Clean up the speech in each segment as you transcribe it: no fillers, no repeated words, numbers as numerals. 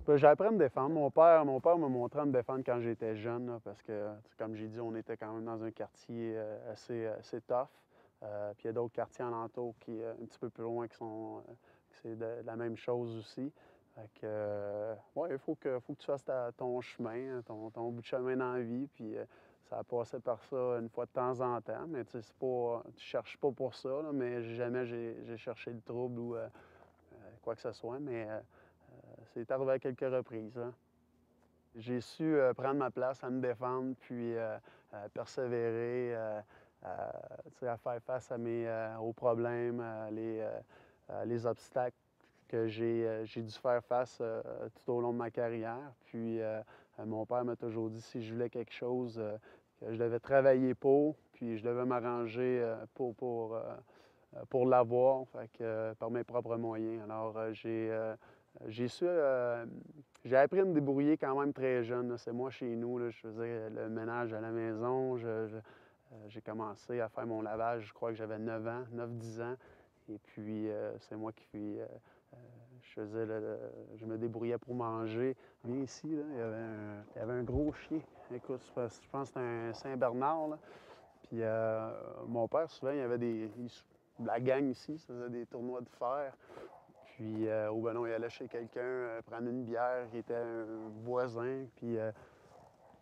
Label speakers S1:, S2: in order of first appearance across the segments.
S1: Ben, j'ai appris à me défendre. Mon père m'a montré à me défendre quand j'étais jeune, là, parce que, comme j'ai dit, on était quand même dans un quartier assez tough. Puis il y a d'autres quartiers alentours qui, un petit peu plus loin, que c'est de la même chose aussi. Fait que, ouais, faut que tu fasses ton chemin, ton bout de chemin dans la vie. Puis ça a passé par ça une fois de temps en temps. Mais tu sais, tu cherches pas pour ça, là, mais jamais j'ai cherché le trouble ou quoi que ce soit. Mais c'est arrivé à quelques reprises, hein. J'ai su, prendre ma place, à me défendre, puis, à persévérer, tu sais, à faire face aux problèmes, les obstacles que j'ai dû faire face, tout au long de ma carrière. Puis, mon père m'a toujours dit si je voulais quelque chose, que je devais travailler puis je devais m'arranger, pour l'avoir, fait que, par mes propres moyens. Alors, j'ai su, j'ai appris à me débrouiller quand même très jeune, là. C'est moi chez nous, là, je faisais le ménage à la maison. J'ai commencé à faire mon lavage, je crois que j'avais 9 ans, 9-10 ans. Et puis, c'est moi je faisais je me débrouillais pour manger. Viens ici, là, il y avait un gros chien. Écoute, je pense que c'était un Saint-Bernard, là. Puis mon père, souvent, il y avait la gang ici, ça faisait des tournois de fer. Puis, ou ben non, il allait chez quelqu'un prendre une bière qui était un voisin. Puis,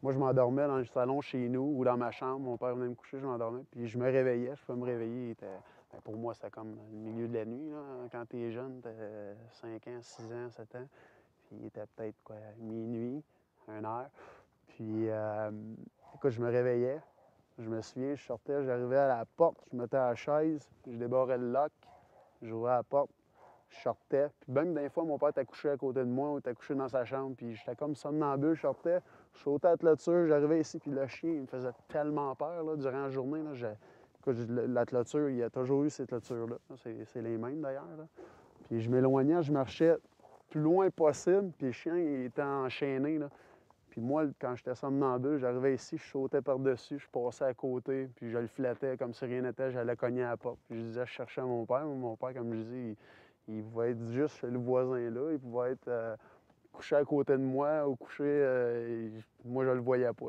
S1: moi, je m'endormais dans le salon chez nous ou dans ma chambre. Mon père venait me coucher, je m'endormais. Puis, je me réveillais. Je pouvais me réveiller. Ben, pour moi, c'était comme le milieu de la nuit, là. Quand t'es jeune, t'as 5 ans, 6 ans, 7 ans. Puis, il était peut-être, quoi, minuit, 1 heure. Puis, écoute, je me réveillais. Je me souviens, je sortais, j'arrivais à la porte, je mettais à la chaise, je débarrais le lock, j'ouvrais la porte, je sortais. Puis même des fois, mon père était couché à côté de moi ou était couché dans sa chambre, puis j'étais comme somnambule, je sortais, je sautais à la clôture, j'arrivais ici, puis le chien, il me faisait tellement peur, là, durant la journée, là, écoute, la clôture, il y a toujours eu ces clôtures-là. C'est les mêmes, d'ailleurs, là. Puis je m'éloignais, je marchais plus loin possible, puis le chien, il était enchaîné, là. Puis moi, quand j'étais somnambule, j'arrivais ici, je sautais par-dessus, je passais à côté, puis je le flattais comme si rien n'était, j'allais cogner à la porte. Puis je disais, je cherchais mon père. Mon père, comme je dis, il pouvait être juste chez le voisin là, il pouvait être couché à côté de moi ou couché. Moi, je le voyais pas.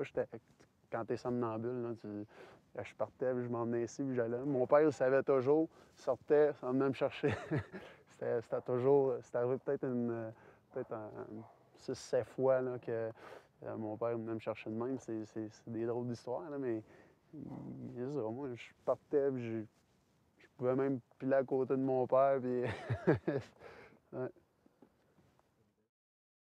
S1: Quand t'es somnambule, là, je partais, puis je m'emmenais ici, puis j'allais. Mon père, il savait toujours, il sortait, ça venait me chercher. C'était toujours. C'est arrivé peut-être 6-7 fois là, que mon père venait me chercher de même. C'est des drôles d'histoires, là, mais c'est ça. Moi, je partais, puis je pouvais même piler à côté de mon père, puis ouais.